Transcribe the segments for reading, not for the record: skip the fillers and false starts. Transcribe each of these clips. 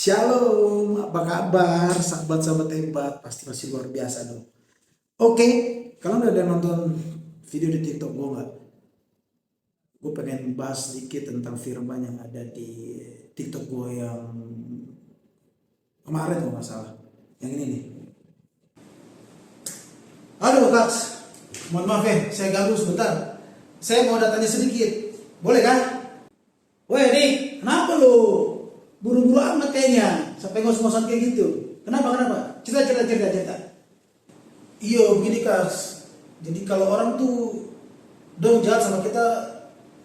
Shalom, apa kabar sahabat-sahabat hebat? Pasti masih luar biasa dong. Oke, kalian udah nonton video di TikTok gue nggak? Gue pengen bahas sedikit tentang firman yang ada di TikTok gue yang kemarin kalau nggak salah. Yang ini nih. Halo Kak, mohon maaf ya, saya ganggu sebentar. Saya mau datanya sedikit, boleh kan? Woi Dik, kenapa lu? Buru-buru amat kayaknya, sampai ngos-ngosan kayak gitu. Kenapa? Cerita. Iya begini Kas. Jadi kalau orang tuh dong jahat sama kita,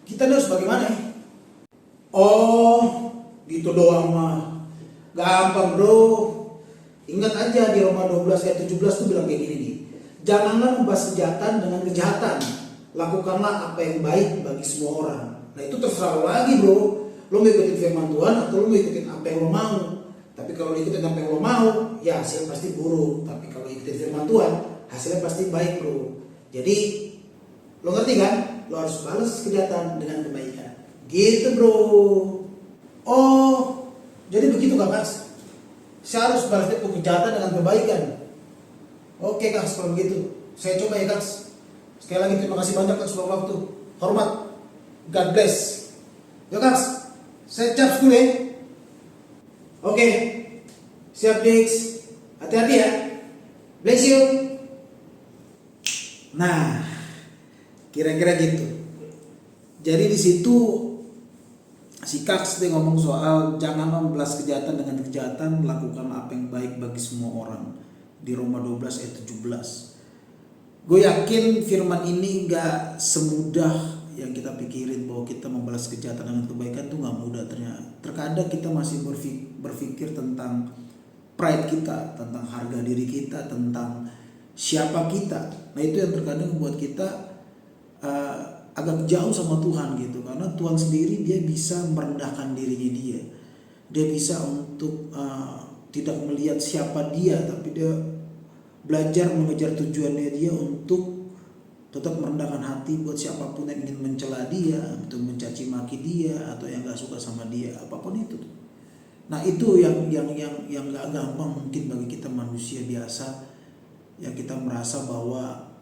kita harus bagaimana ya? Oh, gitu doang mah. Gampang bro. Ingat aja di Roma 12 ayat 17 tuh bilang kayak gini nih. Janganlah membalas kejahatan dengan kejahatan. Lakukanlah apa yang baik bagi semua orang. Nah itu terserah lo lagi bro. Lo mau ikutin firman Tuhan atau lo mau ikutin apa yang lo mau. Tapi kalau lo ikutin apa yang lo mau, ya hasilnya pasti buruk. Tapi kalau ikutin firman Tuhan, hasilnya pasti baik bro. Jadi lo ngerti kan? Lo harus balas kejahatan dengan kebaikan. Gitu bro. Oh, jadi begitu kakak. Saya harus balas kejahatan dengan kebaikan. Oke Kak, kalau begitu saya coba ya Kak. Sekali lagi terima kasih banyak Kak sudah waktu. Hormat. God bless. Yo Kak, saya cap dulu ya. Oke. Siap Dix. Hati-hati ya. Bless you. Nah, kira-kira gitu. Jadi di situ si Kaks dia ngomong soal jangan membalas kejahatan dengan kejahatan, lakukan apa yang baik bagi semua orang. Di Roma 12 ayat 17. Gue yakin firman ini gak semudah yang kita pikirin bahwa kita membalas kejahatan dengan kebaikan tuh gak mudah ternyata. Terkadang kita masih berpikir tentang pride kita, tentang harga diri kita, tentang siapa kita. Nah itu yang terkadang membuat kita agak jauh sama Tuhan gitu. Karena Tuhan sendiri dia bisa merendahkan dirinya dia. Dia bisa untuk tidak melihat siapa dia, tapi dia belajar mengejar tujuannya dia untuk tetap merendahkan hati buat siapapun yang ingin mencela dia, atau mencaci maki dia, atau yang gak suka sama dia, apapun itu. Nah itu yang gak gampang mungkin bagi kita manusia biasa, yang kita merasa bahwa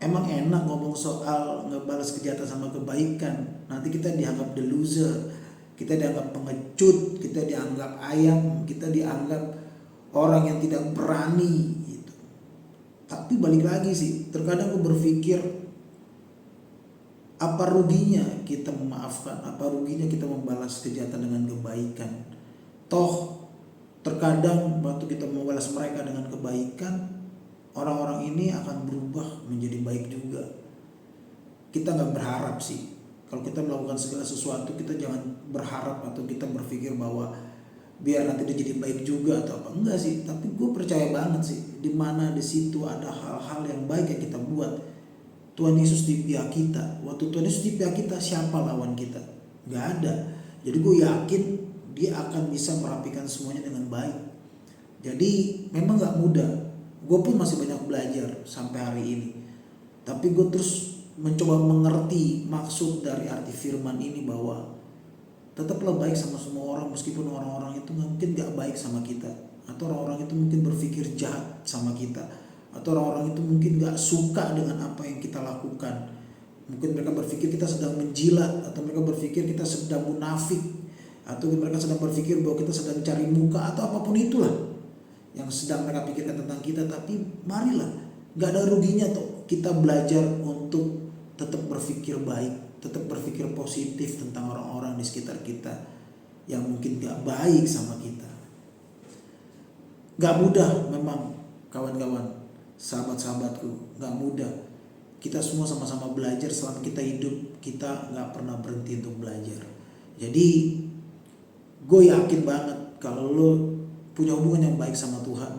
emang enak ngomong soal ngebalas kejahatan sama kebaikan. Nanti kita dianggap the loser, kita dianggap pengecut, kita dianggap ayam, kita dianggap orang yang tidak berani gitu. Tapi balik lagi sih, terkadang gue berpikir apa ruginya kita memaafkan, apa ruginya kita membalas kejahatan dengan kebaikan. Toh terkadang waktu kita membalas mereka dengan kebaikan, orang-orang ini akan berubah menjadi baik juga. Kita gak berharap sih. Kalau kita melakukan segala sesuatu, kita jangan berharap atau kita berpikir bahwa biar nanti dia jadi baik juga atau apa. Enggak sih, tapi gue percaya banget sih, di mana di situ ada hal-hal yang baik yang kita buat, Tuhan Yesus di pihak kita. Waktu Tuhan Yesus di pihak kita, siapa lawan kita? Gak ada. Jadi gue yakin dia akan bisa merapikan semuanya dengan baik. Jadi memang gak mudah. Gue pun masih banyak belajar sampai hari ini. Tapi gue terus mencoba mengerti maksud dari arti firman ini, bahwa tetaplah baik sama semua orang, meskipun orang-orang itu mungkin gak baik sama kita, atau orang-orang itu mungkin berpikir jahat sama kita, atau orang-orang itu mungkin gak suka dengan apa yang kita lakukan. Mungkin mereka berpikir kita sedang menjilat, atau mereka berpikir kita sedang munafik, atau mereka sedang berpikir bahwa kita sedang cari muka, atau apapun itulah yang sedang mereka pikirkan tentang kita. Tapi marilah, gak ada ruginya tuh kita belajar untuk tetap berpikir baik, tetap berpikir positif tentang orang-orang di sekitar kita yang mungkin gak baik sama kita. Gak mudah memang kawan-kawan, sahabat-sahabatku, gak mudah. Kita semua sama-sama belajar selama kita hidup, kita gak pernah berhenti untuk belajar. Jadi gue yakin banget kalau lo punya hubungan yang baik sama Tuhan,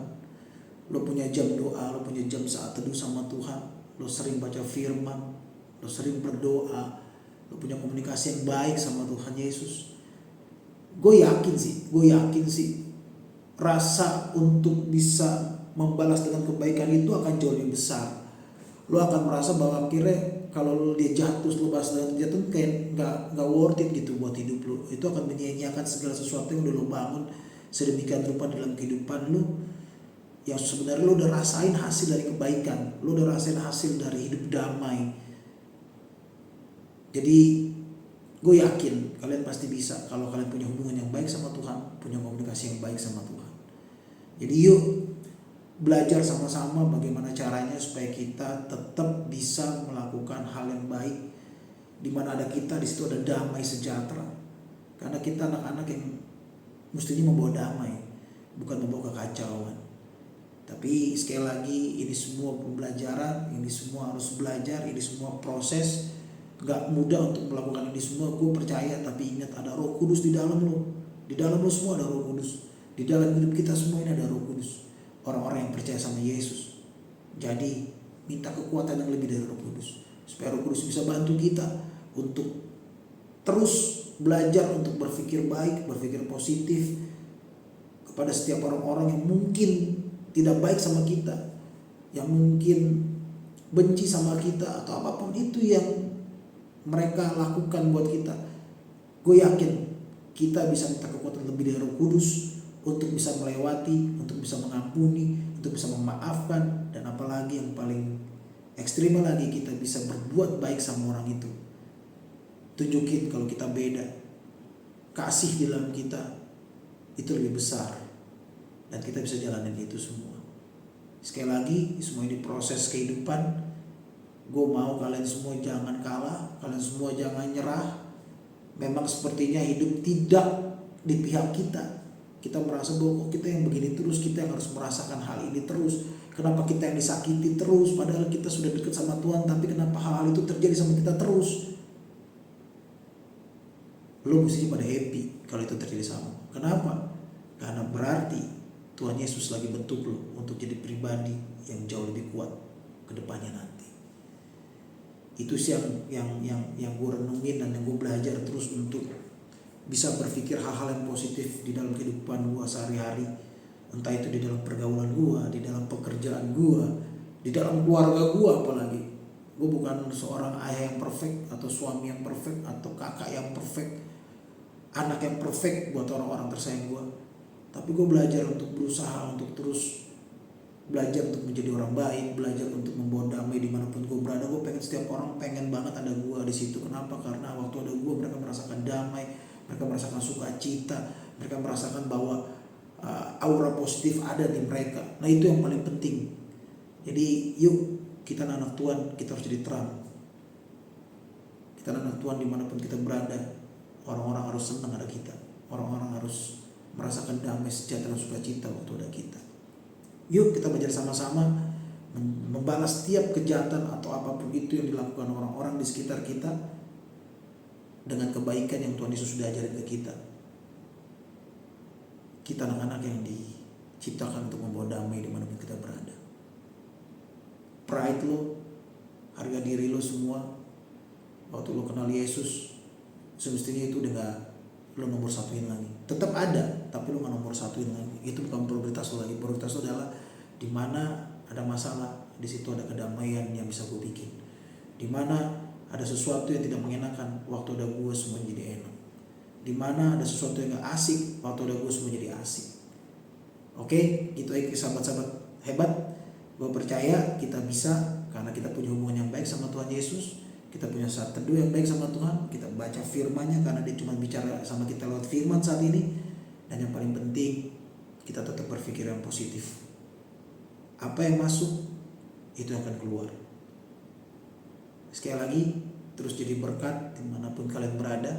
lo punya jam doa, lo punya jam saat teduh sama Tuhan, lo sering baca firman, lo sering berdoa, lo punya komunikasi yang baik sama Tuhan Yesus, gue yakin sih rasa untuk bisa membalas dengan kebaikan itu akan jauh lebih besar. Lo akan merasa bahwa akhirnya kalau dia jatuh, lu bahas dalam jatuh kayak nggak worth it gitu buat hidup lu. Itu akan menyia-nyiakan segala sesuatu yang udah lu bangun sedemikian rupa dalam kehidupan lu, yang sebenarnya lu udah rasain hasil dari kebaikan, lu udah rasain hasil dari hidup damai. Jadi gue yakin kalian pasti bisa kalau kalian punya hubungan yang baik sama Tuhan, punya komunikasi yang baik sama Tuhan. Jadi yuk belajar sama-sama bagaimana caranya supaya kita tetap bisa melakukan hal yang baik. Di mana ada kita, di situ ada damai sejahtera. Karena kita anak-anak yang mestinya membawa damai, bukan membawa kekacauan. Tapi sekali lagi, ini semua pembelajaran, ini semua harus belajar, ini semua proses. Gak mudah untuk melakukan ini semua, gue percaya. Tapi ingat, ada Roh Kudus di dalam lo. Di dalam lo semua ada Roh Kudus. Di dalam hidup kita semua ini ada Roh Kudus. Orang-orang yang percaya sama Yesus. Jadi minta kekuatan yang lebih dari Roh Kudus, supaya Roh Kudus bisa bantu kita untuk terus belajar untuk berpikir baik, berpikir positif kepada setiap orang-orang yang mungkin tidak baik sama kita, yang mungkin benci sama kita, atau apapun itu yang mereka lakukan buat kita. Gue yakin kita bisa minta kekuatan lebih dari Roh Kudus untuk bisa melewati, untuk bisa mengampuni, untuk bisa memaafkan, dan apalagi yang paling ekstrim lagi, kita bisa berbuat baik sama orang itu. Tunjukin kalau kita beda. Kasih di dalam kita itu lebih besar, dan kita bisa jalanin itu semua. Sekali lagi, semua ini proses kehidupan. Gue mau kalian semua jangan kalah, kalian semua jangan nyerah. Memang sepertinya hidup tidak di pihak kita. Kita merasa bahwa kita yang begini terus, kita yang harus merasakan hal ini terus. Kenapa kita yang disakiti terus, padahal kita sudah dekat sama Tuhan, tapi kenapa hal-hal itu terjadi sama kita terus? Lo mesti pada happy kalau itu terjadi sama. Kenapa? Karena berarti Tuhan Yesus lagi bentuk lo untuk jadi pribadi yang jauh lebih kuat ke depannya nanti. Itu sih yang gue renungin dan yang gue belajar terus untuk bisa berpikir hal-hal yang positif di dalam kehidupan gue sehari-hari. Entah itu di dalam pergaulan gue, di dalam pekerjaan gue, di dalam keluarga gue apalagi. Gue bukan seorang ayah yang perfect, atau suami yang perfect, atau kakak yang perfect, anak yang perfect buat orang-orang tersayang gue. Tapi gue belajar untuk berusaha untuk terus belajar untuk menjadi orang baik, belajar untuk membawa damai dimanapun gue berada. Gue pengen setiap orang pengen banget ada gue di situ. Kenapa? Karena waktu ada gue, mereka merasakan damai, mereka merasakan sukacita, mereka merasakan bahwa aura positif ada di mereka. Nah itu yang paling penting. Jadi yuk kita anak Tuhan, kita harus jadi terang. Kita anak Tuhan dimanapun kita berada, orang-orang harus senang ada kita. Orang-orang harus merasakan damai, sejahtera, sukacita waktu ada kita. Yuk kita belajar sama-sama membalas setiap kejahatan atau apapun itu yang dilakukan orang-orang di sekitar kita dengan kebaikan yang Tuhan Yesus sudah ajarin ke kita. Kita anak-anak yang diciptakan untuk membawa damai dimanapun kita berada. Pride lo, harga diri lo semua, waktu lo kenal Yesus, semestinya itu udah gak lo nomor satuin lagi. Tetap ada, tapi lo gak nomor satuin lagi. Itu bukan prioritas lo lagi. Prioritas lo adalah di mana ada masalah, di situ ada kedamaian yang bisa gue bikin. Di mana ada sesuatu yang tidak mengenakan, waktu ada gue semua jadi enak. Di mana ada sesuatu yang gak asik, waktu ada gue semua jadi asik. Oke, gitu aja sahabat-sahabat hebat. Gue percaya kita bisa, karena kita punya hubungan yang baik sama Tuhan Yesus. Kita punya saat teduh yang baik sama Tuhan. Kita baca firman-Nya karena dia cuma bicara sama kita lewat firman saat ini. Dan yang paling penting, kita tetap berpikir yang positif. Apa yang masuk, itu akan keluar. Sekali lagi, terus jadi berkat dimanapun kalian berada.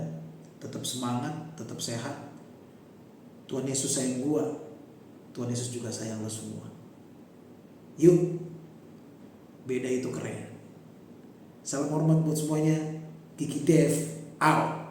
Tetap semangat, tetap sehat. Tuhan Yesus sayang gua, Tuhan Yesus juga sayang lo semua. Yuk, beda itu keren. Salam hormat buat semuanya. Kiki Dev out.